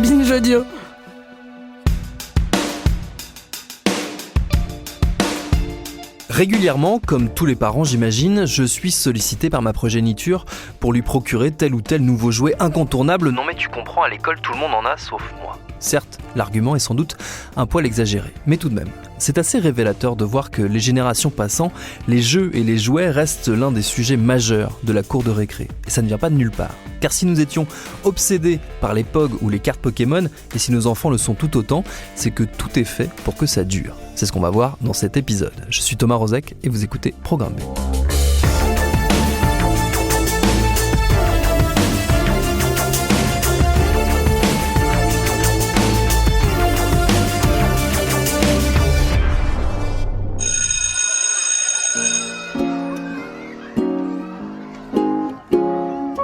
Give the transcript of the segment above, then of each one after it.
Binge audio. Régulièrement, comme tous les parents j'imagine, je suis sollicité par ma progéniture pour lui procurer tel ou tel nouveau jouet incontournable. Non mais tu comprends, à l'école tout le monde en a sauf moi. Certes, l'argument est sans doute un poil exagéré, mais tout de même. C'est assez révélateur de voir que les générations passant, les jeux et les jouets restent l'un des sujets majeurs de la cour de récré. Et ça ne vient pas de nulle part. Car si nous étions obsédés par les POG ou les cartes Pokémon, et si nos enfants le sont tout autant, c'est que tout est fait pour que ça dure. C'est ce qu'on va voir dans cet épisode. Je suis Thomas Rozek et vous écoutez Programme B.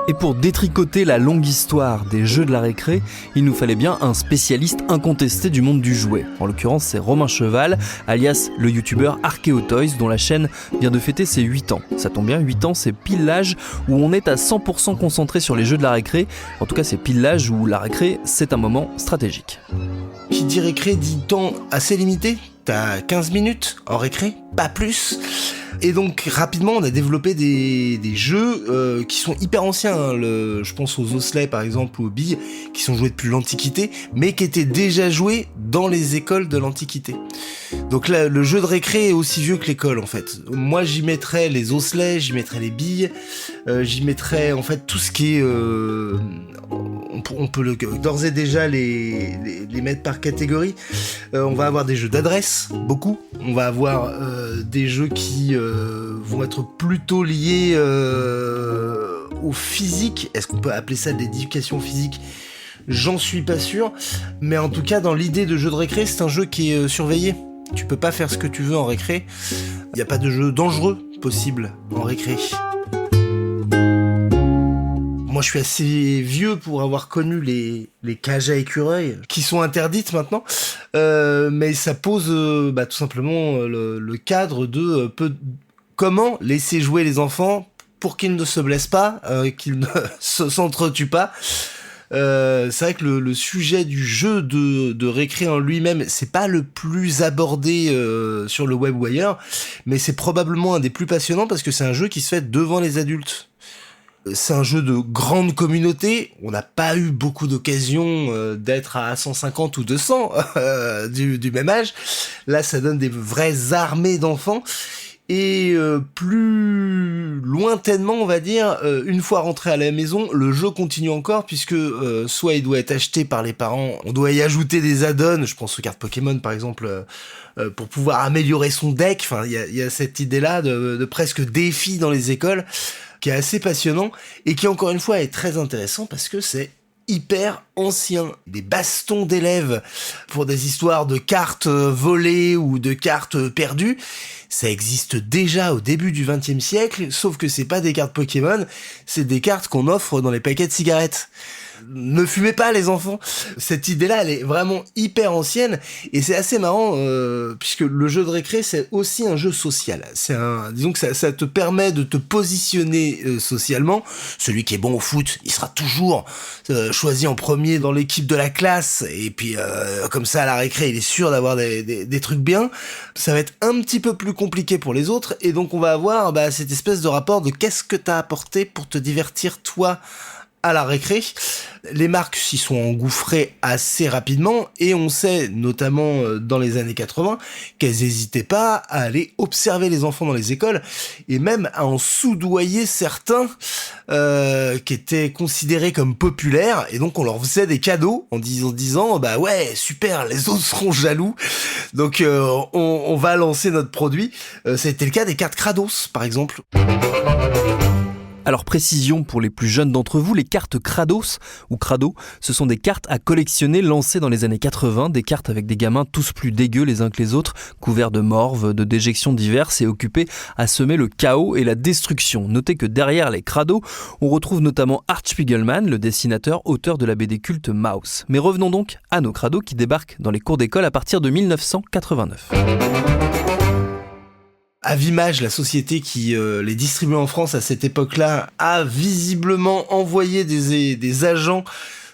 Et pour détricoter la longue histoire des jeux de la récré, il nous fallait bien un spécialiste incontesté du monde du jouet. En l'occurrence, c'est Romain Cheval, alias le youtubeur Archeotoys, dont la chaîne vient de fêter ses 8 ans. Ça tombe bien, 8 ans, c'est pile l'âge où on est à 100% concentré sur les jeux de la récré. En tout cas, c'est pile l'âge où la récré, c'est un moment stratégique. Qui dit récré dit temps assez limité. T'as 15 minutes en récré, pas plus. Et donc rapidement on a développé des jeux qui sont hyper anciens, hein. Je pense aux osselets par exemple ou aux billes qui sont joués depuis l'Antiquité mais qui étaient déjà joués dans les écoles de l'Antiquité. Donc là le jeu de récré est aussi vieux que l'école en fait. Moi j'y mettrais les osselets, j'y mettrais les billes, j'y mettrais en fait tout ce qui est... on peut d'ores et déjà les mettre par catégorie. On va avoir des jeux d'adresse, beaucoup. On va avoir des jeux qui vont être plutôt liés au physique. Est-ce qu'on peut appeler ça de l'éducation physique ? J'en suis pas sûr. Mais en tout cas, dans l'idée de jeu de récré, c'est un jeu qui est surveillé. Tu peux pas faire ce que tu veux en récré. Il n'y a pas de jeu dangereux possible en récré. Moi, je suis assez vieux pour avoir connu les cages à écureuils qui sont interdites maintenant, mais ça pose tout simplement le cadre de comment laisser jouer les enfants pour qu'ils ne se blessent pas, qu'ils ne s'entretuent pas. C'est vrai que le sujet du jeu de récré en lui-même, c'est pas le plus abordé sur le web ou ailleurs, mais c'est probablement un des plus passionnants parce que c'est un jeu qui se fait devant les adultes. C'est un jeu de grande communauté, on n'a pas eu beaucoup d'occasions d'être à 150 ou 200 du même âge. Là, ça donne des vraies armées d'enfants. Et plus lointainement, on va dire, une fois rentré à la maison, le jeu continue encore puisque soit il doit être acheté par les parents, on doit y ajouter des add-ons, je pense aux cartes Pokémon par exemple, pour pouvoir améliorer son deck. Enfin, il y a cette idée-là de presque défi dans les écoles qui est assez passionnant et qui encore une fois est très intéressant parce que c'est hyper ancien. Des bastons d'élèves pour des histoires de cartes volées ou de cartes perdues, ça existe déjà au début du XXe siècle, sauf que c'est pas des cartes Pokémon, c'est des cartes qu'on offre dans les paquets de cigarettes. Ne fumez pas les enfants. Cette idée-là, elle est vraiment hyper ancienne et c'est assez marrant puisque le jeu de récré c'est aussi un jeu social. Disons que ça te permet de te positionner socialement. Celui qui est bon au foot, il sera toujours choisi en premier dans l'équipe de la classe et puis comme ça à la récré, il est sûr d'avoir des trucs bien. Ça va être un petit peu plus compliqué pour les autres et donc on va avoir cette espèce de rapport de qu'est-ce que t'as apporté pour te divertir toi à la récré. Les marques s'y sont engouffrées assez rapidement et on sait, notamment dans les années 80, qu'elles n'hésitaient pas à aller observer les enfants dans les écoles et même à en soudoyer certains qui étaient considérés comme populaires et donc on leur faisait des cadeaux en disant ouais super, les autres seront jaloux donc on va lancer notre produit. Ça a été le cas des cartes Kratos par exemple. Alors précision pour les plus jeunes d'entre vous, les cartes Kratos ou Crado, ce sont des cartes à collectionner lancées dans les années 80, des cartes avec des gamins tous plus dégueux les uns que les autres, couverts de morve, de déjections diverses et occupés à semer le chaos et la destruction. Notez que derrière les Krados, on retrouve notamment Art Spiegelman, le dessinateur, auteur de la BD culte Maus. Mais revenons donc à nos Krados qui débarquent dans les cours d'école à partir de 1989. Avimage, la société qui les distribuait en France à cette époque-là, a visiblement envoyé des agents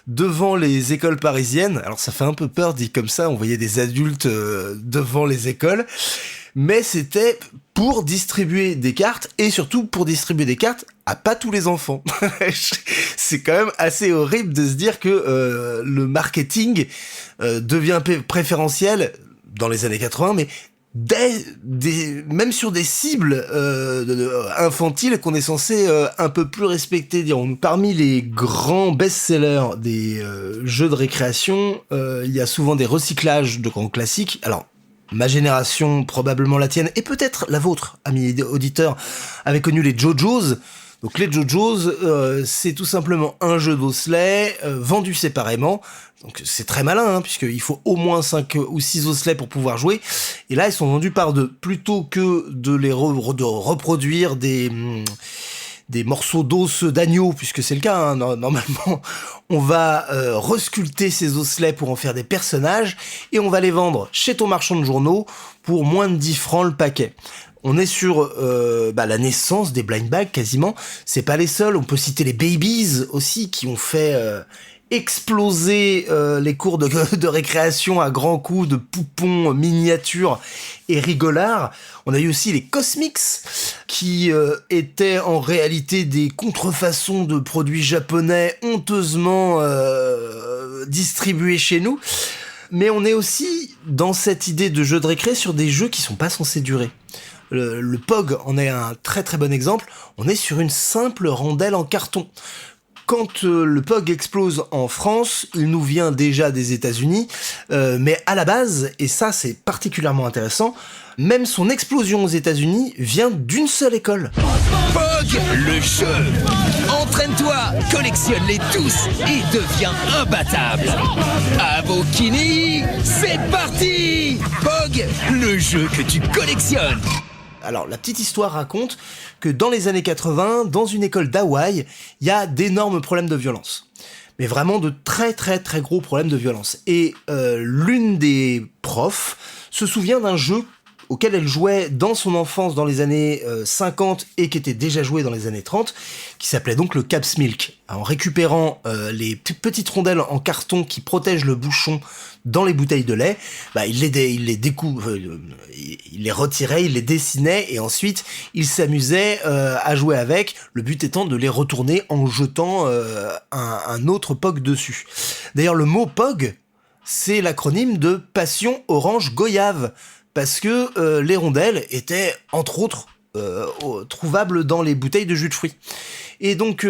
devant les écoles parisiennes. Alors ça fait un peu peur dit comme ça, on voyait des adultes devant les écoles, mais c'était pour distribuer des cartes, et surtout pour distribuer des cartes à pas tous les enfants. C'est quand même assez horrible de se dire que le marketing devient préférentiel dans les années 80, mais même sur des cibles infantiles qu'on est censé un peu plus respecter. Parmi les grands best-sellers des jeux de récréation, il y a souvent des recyclages de grands classiques. Alors, ma génération, probablement la tienne, et peut-être la vôtre, amis auditeurs, avait connu les JoJo's. Donc les JoJo's, c'est tout simplement un jeu d'osselets vendu séparément. Donc c'est très malin, puisqu'il faut au moins 5 ou 6 osselets pour pouvoir jouer. Et là, ils sont vendus par deux. Plutôt que de les reproduire des morceaux d'os d'agneau, puisque c'est le cas, normalement, on va resculpter ces osselets pour en faire des personnages, et on va les vendre chez ton marchand de journaux pour moins de 10 francs le paquet. On est sur la naissance des blind bags quasiment. C'est pas les seuls. On peut citer les Babies aussi qui ont fait exploser les cours de récréation à grands coups de poupons miniatures et rigolards. On a eu aussi les Cosmics qui étaient en réalité des contrefaçons de produits japonais honteusement distribués chez nous. Mais on est aussi dans cette idée de jeu de récré sur des jeux qui sont pas censés durer. Le POG en est un très très bon exemple. On est sur une simple rondelle en carton. Quand le POG explose en France, il nous vient déjà des États-Unis, mais à la base, et ça c'est particulièrement intéressant, même son explosion aux États-Unis vient d'une seule école. POG, le jeu. Entraîne-toi, collectionne-les tous et deviens imbattable. Avokini, c'est parti. POG, le jeu que tu collectionnes. Alors, la petite histoire raconte que dans les années 80, dans une école d'Hawaï, il y a d'énormes problèmes de violence. Mais vraiment de très très très gros problèmes de violence. Et l'une des profs se souvient d'un jeu auquel elle jouait dans son enfance dans les années 50 et qui était déjà joué dans les années 30, qui s'appelait donc le Caps Milk. En récupérant les petites rondelles en carton qui protègent le bouchon dans les bouteilles de lait, il les retirait, il les dessinait et ensuite il s'amusait à jouer avec, le but étant de les retourner en jetant un autre POG dessus. D'ailleurs le mot POG, c'est l'acronyme de Passion Orange Goyave, parce que les rondelles étaient, entre autres, trouvables dans les bouteilles de jus de fruits. Et donc,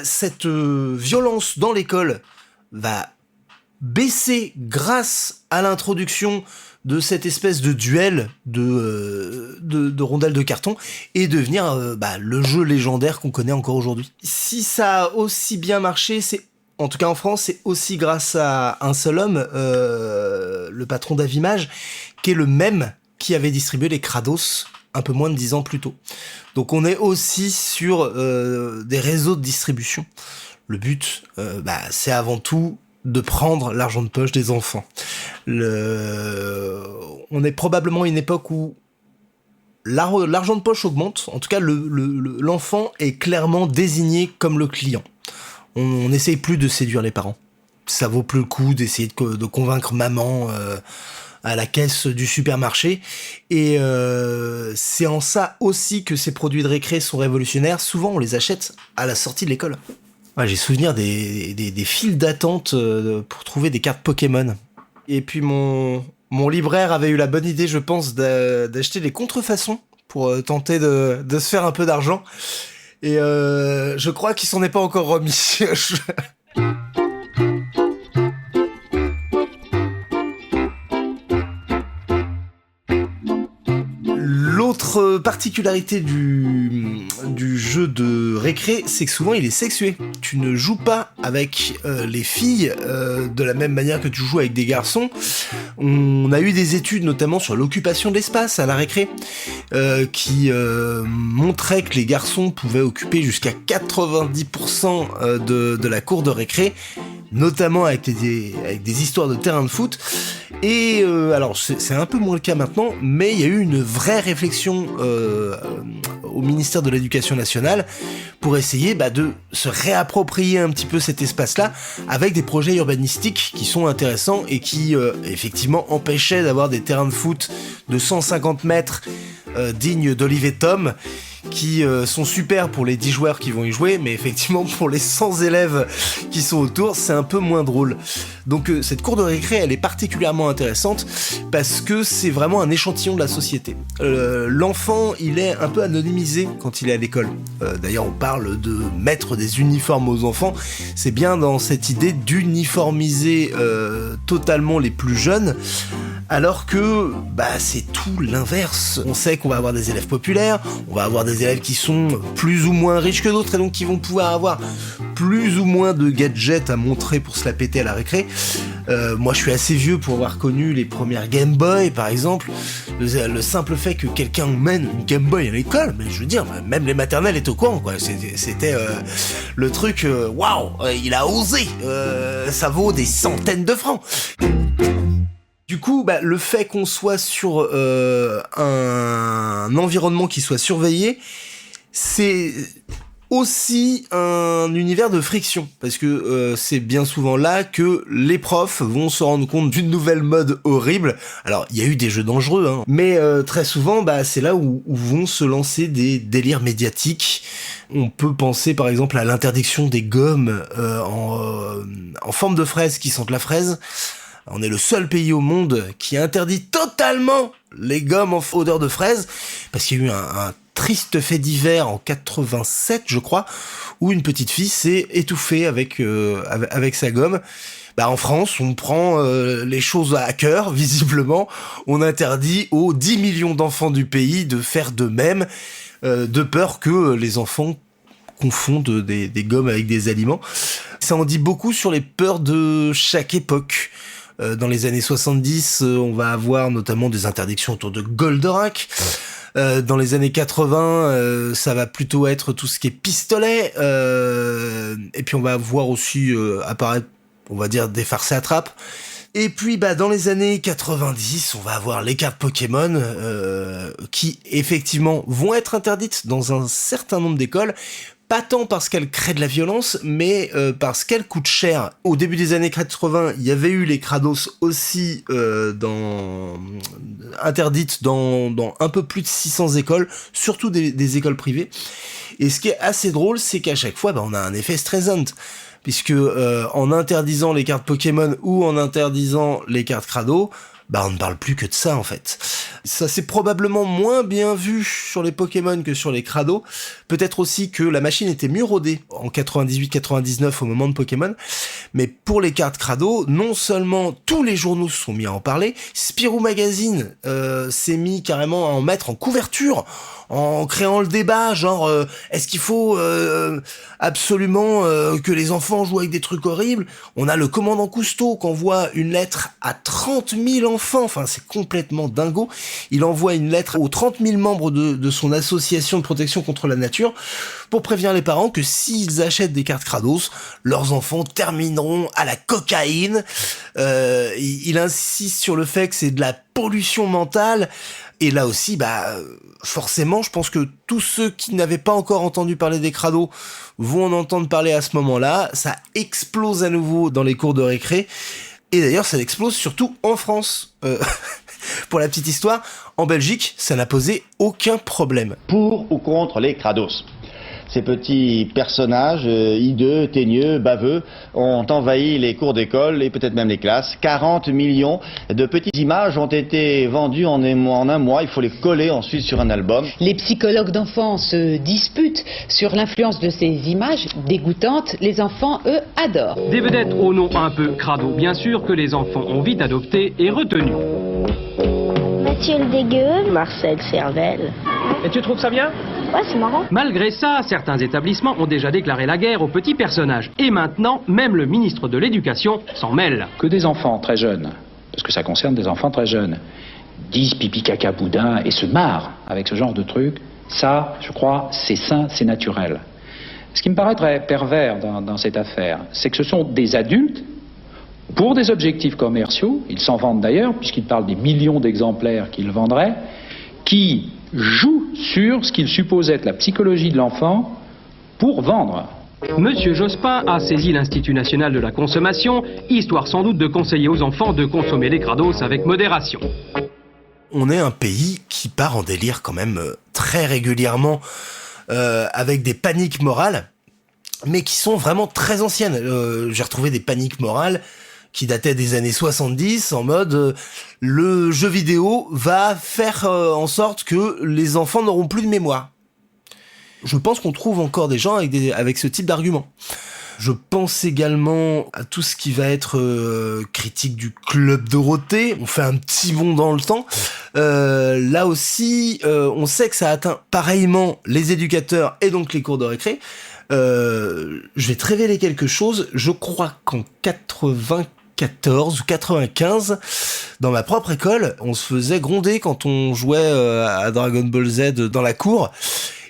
cette violence dans l'école va baisser grâce à l'introduction de cette espèce de duel de rondelles de carton et devenir le jeu légendaire qu'on connaît encore aujourd'hui. Si ça a aussi bien marché, en tout cas en France, c'est aussi grâce à un seul homme, le patron d'Avimage, qui est le même qui avait distribué les Kratos un peu moins de 10 ans plus tôt. Donc on est aussi sur des réseaux de distribution. Le but, c'est avant tout de prendre l'argent de poche des enfants. On est probablement à une époque où l'argent de poche augmente. En tout cas, l'enfant est clairement désigné comme le client. On n'essaye plus de séduire les parents. Ça vaut plus le coup d'essayer de convaincre maman à la caisse du supermarché. Et c'est en ça aussi que ces produits de récré sont révolutionnaires. Souvent, on les achète à la sortie de l'école. Ouais, j'ai souvenir des files d'attente pour trouver des cartes Pokémon. Et puis mon libraire avait eu la bonne idée, je pense, d'acheter des contrefaçons pour tenter de se faire un peu d'argent. Et je crois qu'il s'en est pas encore remis. L'autre particularité du jeu de récré, c'est que souvent il est sexué. Tu ne joues pas avec les filles de la même manière que tu joues avec des garçons. On a eu des études notamment sur l'occupation de l'espace à la récré qui montraient que les garçons pouvaient occuper jusqu'à 90% de la cour de récré, notamment avec des histoires de terrain de foot. Et alors c'est un peu moins le cas maintenant, mais il y a eu une vraie réflexion au ministère de l'Éducation nationale pour essayer de se réapproprier un petit peu cet espace-là avec des projets urbanistiques qui sont intéressants et qui effectivement empêchaient d'avoir des terrains de foot de 150 mètres dignes d'Olivier Tom, qui sont super pour les 10 joueurs qui vont y jouer, mais effectivement pour les 100 élèves qui sont autour, c'est un peu moins drôle. Donc cette cour de récré, elle est particulièrement intéressante parce que c'est vraiment un échantillon de la société. L'enfant, il est un peu anonymisé quand il est à l'école. D'ailleurs, on parle de mettre des uniformes aux enfants. C'est bien dans cette idée d'uniformiser totalement les plus jeunes, alors que c'est tout l'inverse. On sait qu'on va avoir des élèves populaires, on va avoir des élèves qui sont plus ou moins riches que d'autres et donc qui vont pouvoir avoir plus ou moins de gadgets à montrer pour se la péter à la récré. Moi je suis assez vieux pour avoir connu les premières Game Boy par exemple. Le simple fait que quelqu'un mène une Game Boy à l'école, mais je veux dire, même les maternelles étaient au courant quoi. C'était le truc, waouh, il a osé, ça vaut des centaines de francs. Du coup, le fait qu'on soit sur un environnement qui soit surveillé, c'est aussi un univers de friction, parce que c'est bien souvent là que les profs vont se rendre compte d'une nouvelle mode horrible. Alors, il y a eu des jeux dangereux, mais très souvent, c'est là où vont se lancer des délires médiatiques. On peut penser par exemple à l'interdiction des gommes en forme de fraise qui sentent la fraise. On est le seul pays au monde qui interdit totalement les gommes en odeur de fraise, parce qu'il y a eu un triste fait divers en 87, je crois, où une petite fille s'est étouffée avec sa gomme. En France, on prend les choses à cœur, visiblement. On interdit aux 10 millions d'enfants du pays de faire de même, de peur que les enfants confondent des gommes avec des aliments. Ça en dit beaucoup sur les peurs de chaque époque. Dans les années 70, on va avoir notamment des interdictions autour de Goldorak. Dans les années 80, ça va plutôt être tout ce qui est pistolet. Et puis on va voir aussi apparaître, on va dire, des farces et attrapes. Et puis dans les années 90, on va avoir les cartes Pokémon qui effectivement vont être interdites dans un certain nombre d'écoles. Pas tant parce qu'elles créent de la violence, mais parce qu'elles coûtent cher. Au début des années 80, il y avait eu les Kratos aussi interdites dans un peu plus de 600 écoles, surtout des écoles privées. Et ce qui est assez drôle, c'est qu'à chaque fois, on a un effet Streisand. Puisque en interdisant les cartes Pokémon ou en interdisant les cartes Crado, on ne parle plus que de ça en fait. Ça s'est probablement moins bien vu sur les Pokémon que sur les Crado. Peut-être aussi que la machine était mieux rodée en 98-99 au moment de Pokémon. Mais pour les cartes Crado, non seulement tous les journaux se sont mis à en parler, Spirou Magazine s'est mis carrément à en mettre en couverture, en créant le débat, genre est-ce qu'il faut absolument que les enfants jouent avec des trucs horribles. On a le commandant Cousteau qui envoie une lettre à 30 000 enfants, enfin c'est complètement dingo. Il envoie une lettre aux 30 000 membres de son association de protection contre la nature pour prévenir les parents que s'ils achètent des cartes Kratos, leurs enfants termineront à la cocaïne. Il insiste sur le fait que c'est de la pollution mentale. Et là aussi, forcément, je pense que tous ceux qui n'avaient pas encore entendu parler des Krados vont en entendre parler à ce moment-là. Ça explose à nouveau dans les cours de récré. Et d'ailleurs, ça explose surtout en France. Pour la petite histoire, en Belgique, ça n'a posé aucun problème. Pour ou contre les Kratos ? Ces petits personnages hideux, teigneux, baveux ont envahi les cours d'école et peut-être même les classes. 40 millions de petites images ont été vendues en un mois. Il faut les coller ensuite sur un album. Les psychologues d'enfants se disputent sur l'influence de ces images dégoûtantes. Les enfants, eux, adorent. Des vedettes au nom un peu crado, bien sûr, que les enfants ont vite adopté et retenu. Mathieu le Dégueu, Marcel Cervelle. Et tu trouves ça bien ? Ouais, c'est marrant. Malgré ça, certains établissements ont déjà déclaré la guerre aux petits personnages. Et maintenant, même le ministre de l'Éducation s'en mêle. Que des enfants très jeunes, parce que ça concerne des enfants très jeunes, disent pipi caca boudin et se marrent avec ce genre de truc, ça, je crois, c'est sain, c'est naturel. Ce qui me paraît très pervers dans cette affaire, c'est que ce sont des adultes, pour des objectifs commerciaux, ils s'en vendent d'ailleurs, puisqu'ils parlent des millions d'exemplaires qu'ils vendraient, qui joue sur ce qu'il suppose être la psychologie de l'enfant pour vendre. Monsieur Jospin a saisi l'Institut national de la consommation, histoire sans doute de conseiller aux enfants de consommer les crados avec modération. On est un pays qui part en délire quand même très régulièrement, avec des paniques morales, mais qui sont vraiment très anciennes. J'ai retrouvé des paniques morales qui dataient des années 70, en mode le jeu vidéo va faire en sorte que les enfants n'auront plus de mémoire. Je pense qu'on trouve encore des gens avec ce type d'argument. Je pense également à tout ce qui va être critique du Club Dorothée. On fait un petit bond dans le temps. Là aussi, on sait que ça atteint pareillement les éducateurs et donc les cours de récré. Je vais te révéler quelque chose. Je crois qu'en 94 ou 95, dans ma propre école, on se faisait gronder quand on jouait à Dragon Ball Z dans la cour.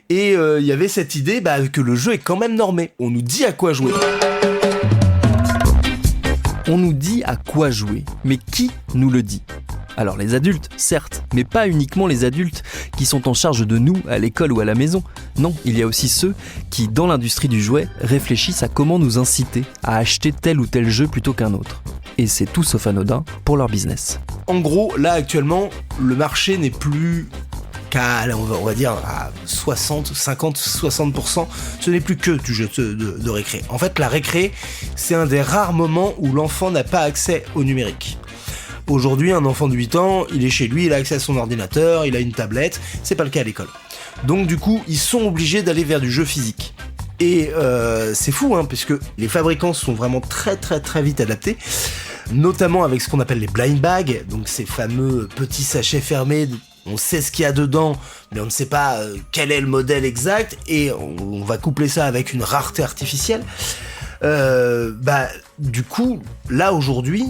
Et il y avait cette idée que le jeu est quand même normé. On nous dit à quoi jouer. On nous dit à quoi jouer, mais qui nous le dit ? Alors les adultes, certes, mais pas uniquement les adultes qui sont en charge de nous à l'école ou à la maison. Non, il y a aussi ceux qui, dans l'industrie du jouet, réfléchissent à comment nous inciter à acheter tel ou tel jeu plutôt qu'un autre. Et c'est tout sauf anodin pour leur business. En gros, là actuellement, le marché n'est plus on va dire à 60, 50, 60%, ce n'est plus que du jeu de récré. En fait, la récré, c'est un des rares moments où l'enfant n'a pas accès au numérique. Aujourd'hui, un enfant de 8 ans, il est chez lui, il a accès à son ordinateur, il a une tablette, c'est pas le cas à l'école. Donc du coup, ils sont obligés d'aller vers du jeu physique. Et c'est fou, puisque les fabricants sont vraiment très très très vite adaptés, notamment avec ce qu'on appelle les blind bags, donc ces fameux petits sachets fermés. On sait ce qu'il y a dedans, mais on ne sait pas quel est le modèle exact, et on va coupler ça avec une rareté artificielle. Du coup, là aujourd'hui,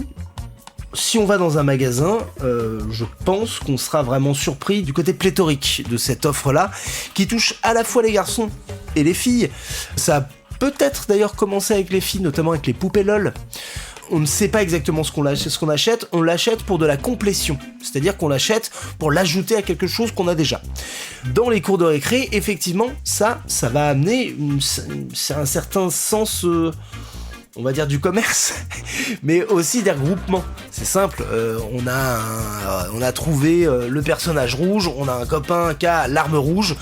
si on va dans un magasin, je pense qu'on sera vraiment surpris du côté pléthorique de cette offre-là, qui touche à la fois les garçons et les filles. Ça a peut-être d'ailleurs commencé avec les filles, notamment avec les poupées LOL. On ne sait pas exactement ce qu'on achète, on l'achète pour de la complétion, c'est-à-dire qu'on l'achète pour l'ajouter à quelque chose qu'on a déjà. Dans les cours de récré, effectivement, ça va amener un certain sens, on va dire du commerce, mais aussi des regroupements. C'est simple, on a trouvé le personnage rouge, on a un copain qui a l'arme rouge.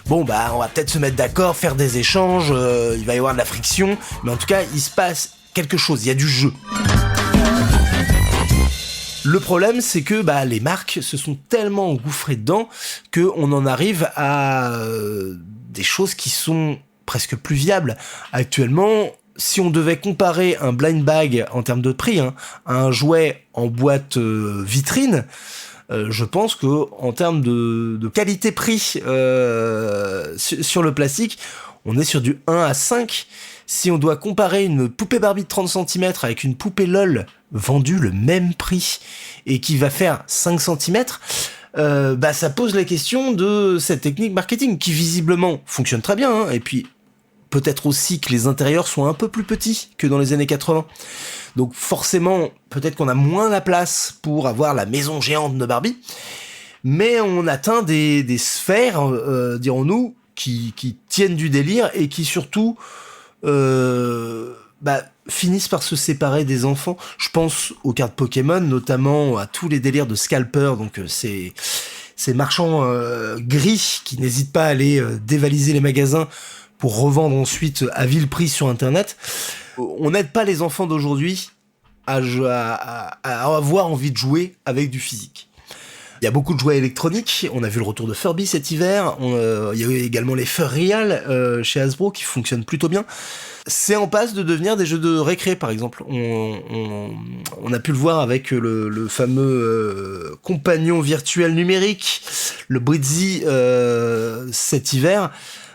Bon on va peut-être se mettre d'accord, faire des échanges, il va y avoir de la friction, mais en tout cas, il se passe quelque chose, il y a du jeu. Le problème, c'est que les marques se sont tellement engouffrées dedans qu'on en arrive à des choses qui sont presque plus viables. Actuellement, si on devait comparer un blind bag en termes de prix à un jouet en boîte vitrine, je pense que en termes de qualité-prix sur le plastique, on est sur du 1 à 5. Si on doit comparer une poupée Barbie de 30 cm avec une poupée LOL vendue le même prix et qui va faire 5 cm, ça pose la question de cette technique marketing qui visiblement fonctionne très bien, et puis peut-être aussi que les intérieurs sont un peu plus petits que dans les années 80. Donc forcément, peut-être qu'on a moins la place pour avoir la maison géante de Barbie, mais on atteint des sphères, dirons-nous, qui tiennent du délire et qui surtout finissent par se séparer des enfants. Je pense aux cartes Pokémon, notamment à tous les délires de scalpers, donc ces marchands gris qui n'hésitent pas à aller dévaliser les magasins pour revendre ensuite à vil prix sur internet. On n'aide pas les enfants d'aujourd'hui à avoir envie de jouer avec du physique. Il y a beaucoup de jouets électroniques, on a vu le retour de Furby cet hiver, il y a eu également les Furreal chez Hasbro qui fonctionnent plutôt bien. C'est en passe de devenir des jeux de récré par exemple. On a pu le voir avec le fameux compagnon virtuel numérique, le Brizzy cet hiver.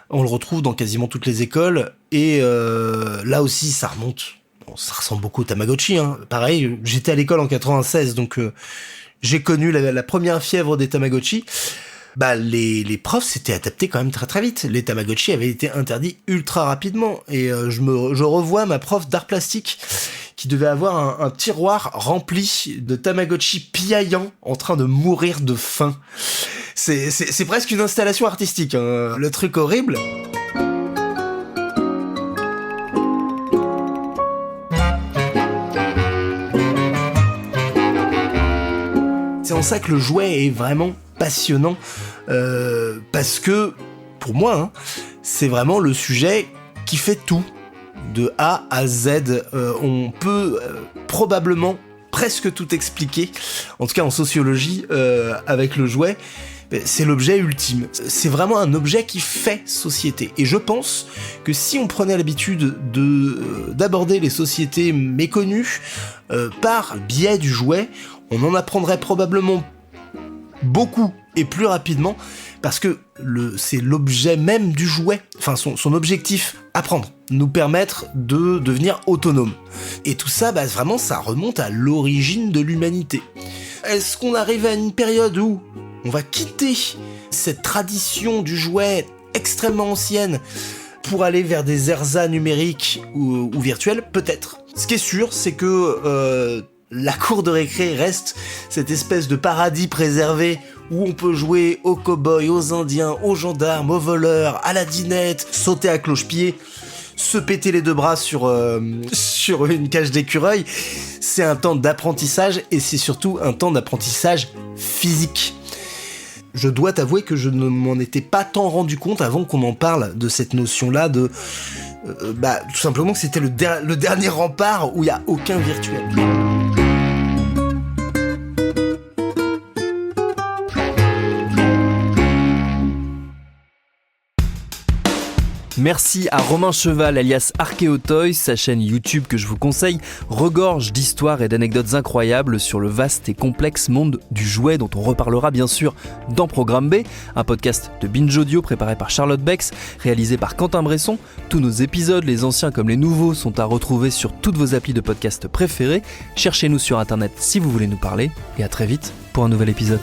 On le retrouve dans quasiment toutes les écoles, et là aussi ça remonte. Bon, ça ressemble beaucoup au Tamagotchi, Pareil, j'étais à l'école en 96, donc j'ai connu la première fièvre des Tamagotchi. Les profs s'étaient adaptés quand même très très vite. Les Tamagotchi avaient été interdits ultra rapidement, et je revois ma prof d'art plastique qui devait avoir un tiroir rempli de Tamagotchi piaillant en train de mourir de faim. C'est presque une installation artistique, hein. Le truc horrible. C'est en ça que le jouet est vraiment passionnant, parce que, pour moi, hein, c'est vraiment le sujet qui fait tout, de A à Z. On peut probablement presque tout expliquer, en tout cas en sociologie, avec le jouet. C'est l'objet ultime. C'est vraiment un objet qui fait société. Et je pense que si on prenait l'habitude d'aborder les sociétés méconnues par le biais du jouet, on en apprendrait probablement beaucoup et plus rapidement, parce que c'est l'objet même du jouet, enfin son objectif, apprendre, nous permettre de devenir autonome. Et tout ça, vraiment, ça remonte à l'origine de l'humanité. Est-ce qu'on arrive à une période où on va quitter cette tradition du jouet extrêmement ancienne pour aller vers des ersatz numériques ou virtuels? Peut-être. Ce qui est sûr, c'est que la cour de récré reste cette espèce de paradis préservé où on peut jouer aux cow-boys, aux indiens, aux gendarmes, aux voleurs, à la dinette, sauter à cloche-pied, se péter les deux bras sur une cage d'écureuil. C'est un temps d'apprentissage, et c'est surtout un temps d'apprentissage physique. Je dois t'avouer que je ne m'en étais pas tant rendu compte avant qu'on en parle de cette notion-là de... tout simplement que c'était le dernier rempart où il n'y a aucun virtuel. Merci à Romain Cheval, alias Archéotoys. Sa chaîne YouTube, que je vous conseille, regorge d'histoires et d'anecdotes incroyables sur le vaste et complexe monde du jouet, dont on reparlera bien sûr dans Programme B, un podcast de Binge Audio préparé par Charlotte Bex, réalisé par Quentin Bresson. Tous nos épisodes, les anciens comme les nouveaux, sont à retrouver sur toutes vos applis de podcast préférés. Cherchez-nous sur internet si vous voulez nous parler, et à très vite pour un nouvel épisode.